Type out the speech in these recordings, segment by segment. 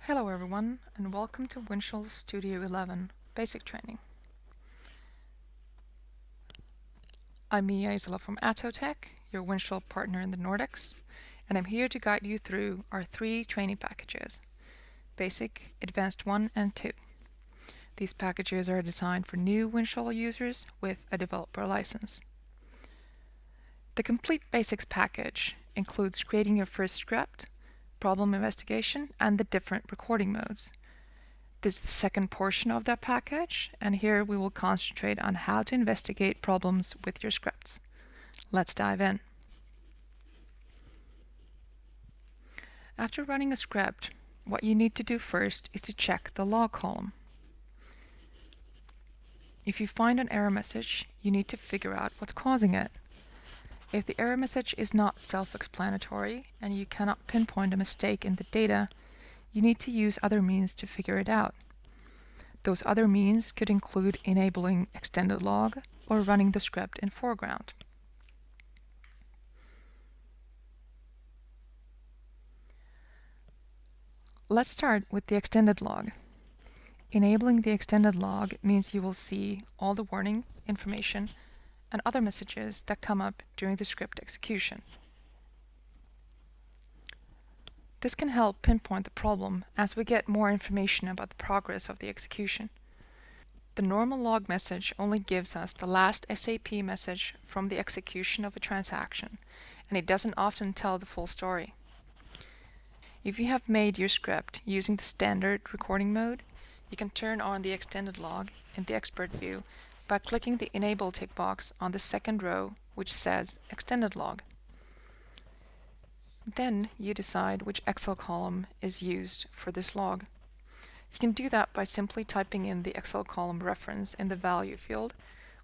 Hello everyone, and welcome to Visual Studio 11 Basic Training. I'm Miia from ADSOTECH, your Visual partner in the Nordics, and I'm here to guide you through our three training packages, Basic, Advanced 1 and 2. These packages are designed for new Visual users with a developer license. The Complete Basics package includes creating your first script, problem investigation, and the different recording modes. This is the second portion of that package, and here we will concentrate on how to investigate problems with your scripts. Let's dive in. After running a script, what you need to do first is to check the log column. If you find an error message, you need to figure out what's causing it. If the error message is not self-explanatory and you cannot pinpoint a mistake in the data, you need to use other means to figure it out. Those other means could include enabling extended log or running the script in foreground. Let's start with the extended log. Enabling the extended log means you will see all the warning, information, and other messages that come up during the script execution. This can help pinpoint the problem as we get more information about the progress of the execution. The normal log message only gives us the last SAP message from the execution of a transaction, and it doesn't often tell the full story. If you have made your script using the standard recording mode, you can turn on the extended log in the expert view by clicking the Enable tick box on the second row, which says Extended Log. Then you decide which Excel column is used for this log. You can do that by simply typing in the Excel column reference in the value field,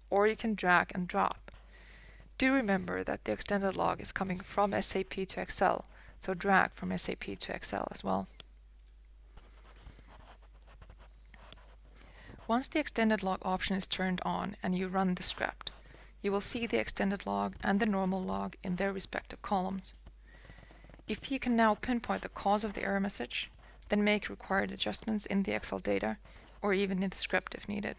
or you can drag and drop. Do remember that the extended log is coming from SAP to Excel, so drag from SAP to Excel as well. Once the extended log option is turned on and you run the script, you will see the extended log and the normal log in their respective columns. If you can now pinpoint the cause of the error message, then make required adjustments in the Excel data or even in the script if needed.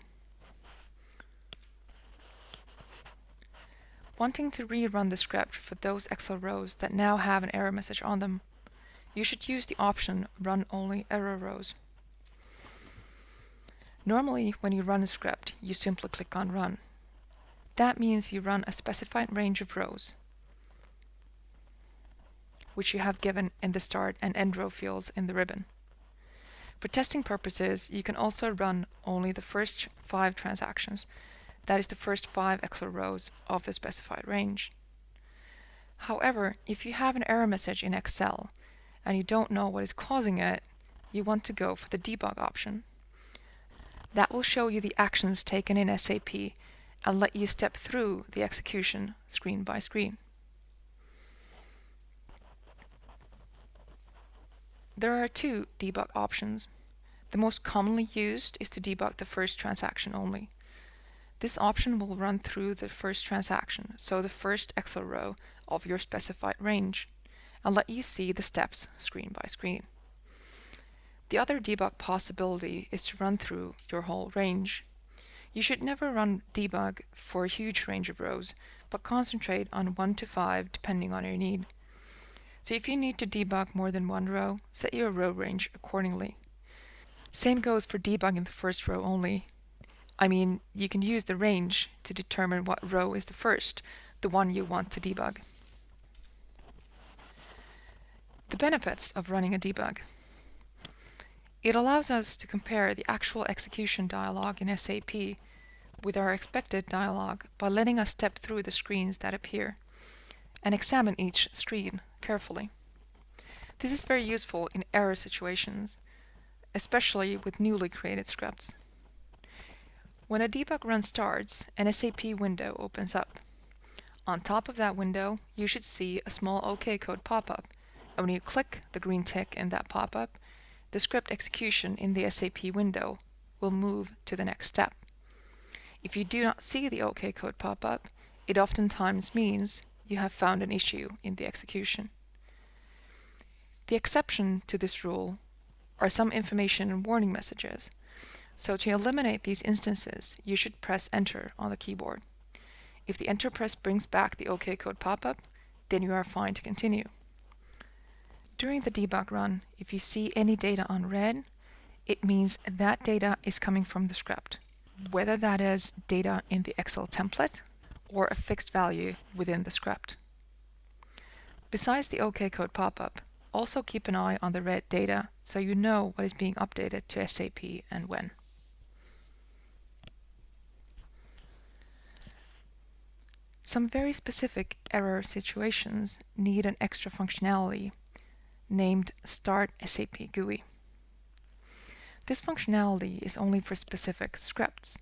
Wanting to rerun the script for those Excel rows that now have an error message on them, you should use the option Run Only Error Rows. Normally, when you run a script, you simply click on Run. That means you run a specified range of rows, which you have given in the start and end row fields in the ribbon. For testing purposes, you can also run only the first 5 transactions, that is the first 5 Excel rows of the specified range. However, if you have an error message in Excel and you don't know what is causing it, you want to go for the Debug option. That will show you the actions taken in SAP and let you step through the execution screen by screen. There are 2 debug options. The most commonly used is to debug the first transaction only. This option will run through the first transaction, so the first Excel row of your specified range, and let you see the steps screen by screen. The other debug possibility is to run through your whole range. You should never run debug for a huge range of rows, but concentrate on 1 to 5 depending on your need. So if you need to debug more than 1 row, set your row range accordingly. Same goes for debugging the first row only. I mean, you can use the range to determine what row is the first, the one you want to debug. The benefits of running a debug. It allows us to compare the actual execution dialog in SAP with our expected dialog by letting us step through the screens that appear and examine each screen carefully. This is very useful in error situations, especially with newly created scripts. When a debug run starts, an SAP window opens up. On top of that window, you should see a small OK code pop-up, and when you click the green tick in that pop-up, the script execution in the SAP window will move to the next step. If you do not see the OK code pop-up, it oftentimes means you have found an issue in the execution. The exception to this rule are some information and warning messages. So to eliminate these instances, you should press Enter on the keyboard. If the Enter press brings back the OK code pop-up, then you are fine to continue. During the debug run, if you see any data on red, it means that data is coming from the script, whether that is data in the Excel template or a fixed value within the script. Besides the OK code pop-up, also keep an eye on the red data so you know what is being updated to SAP and when. Some very specific error situations need an extra functionality named Start SAP GUI. This functionality is only for specific scripts.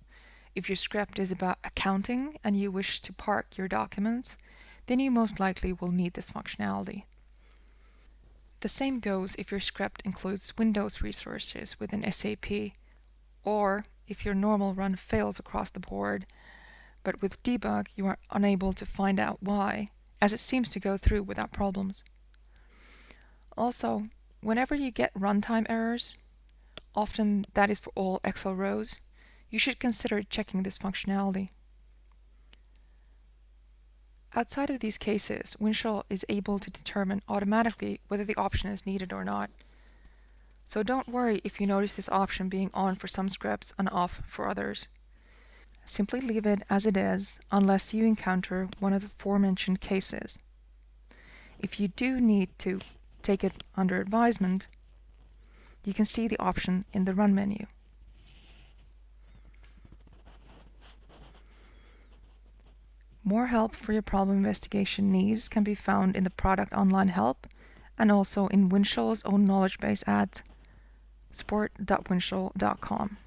If your script is about accounting and you wish to park your documents, then you most likely will need this functionality. The same goes if your script includes Windows resources within SAP, or if your normal run fails across the board, but with debug you are unable to find out why, as it seems to go through without problems. Also, whenever you get runtime errors, often that is for all Excel rows, you should consider checking this functionality. Outside of these cases, Windchill is able to determine automatically whether the option is needed or not. So don't worry if you notice this option being on for some scripts and off for others. Simply leave it as it is unless you encounter one of the aforementioned cases. If you do need to take it under advisement, you can see the option in the Run menu. More help for your problem investigation needs can be found in the Product Online Help and also in Windchill's own knowledge base at support.windchill.com.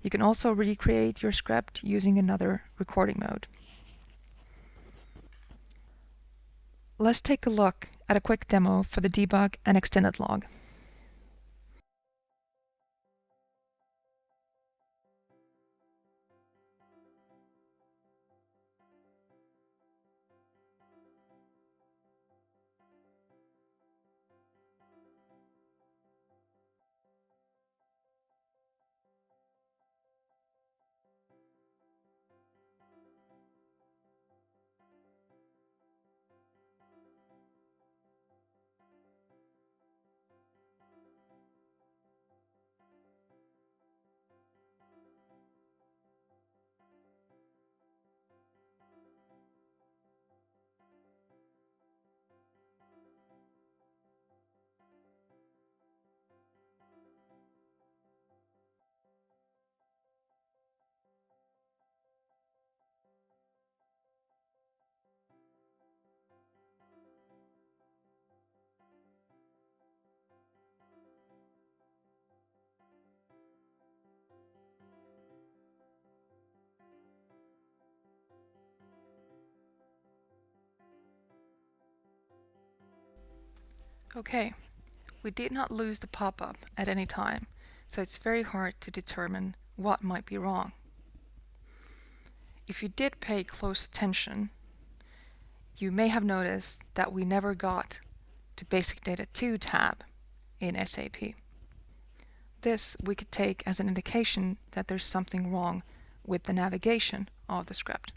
You can also recreate your script using another recording mode. Let's take a look at a quick demo for the debug and extended log. Okay, we did not lose the pop-up at any time, so it's very hard to determine what might be wrong. If you did pay close attention, you may have noticed that we never got to Basic Data 2 tab in SAP. This we could take as an indication that there's something wrong with the navigation of the script.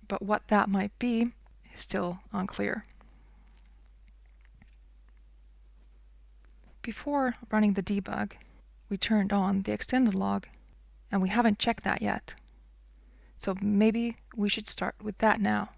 But what that might be is still unclear. Before running the debug, we turned on the extended log, and we haven't checked that yet. So maybe we should start with that now.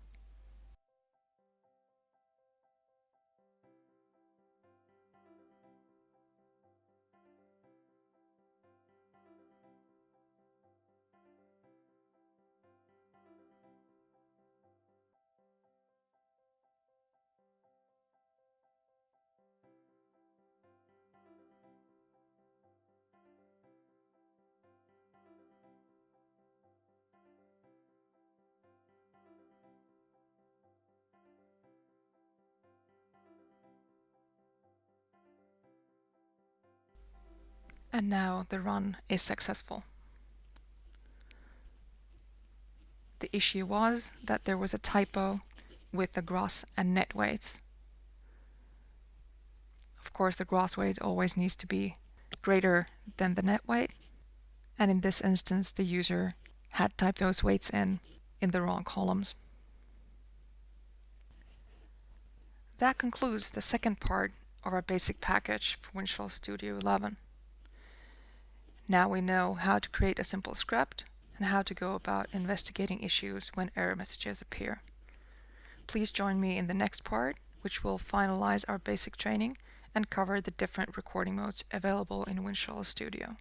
And now the run is successful. The issue was that there was a typo with the gross and net weights. Of course, the gross weight always needs to be greater than the net weight. And in this instance, the user had typed those weights in the wrong columns. That concludes the second part of our basic package for Visual Studio 11. Now we know how to create a simple script and how to go about investigating issues when error messages appear. Please join me in the next part, which will finalize our basic training and cover the different recording modes available in Visual Studio.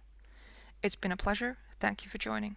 It's been a pleasure. Thank you for joining.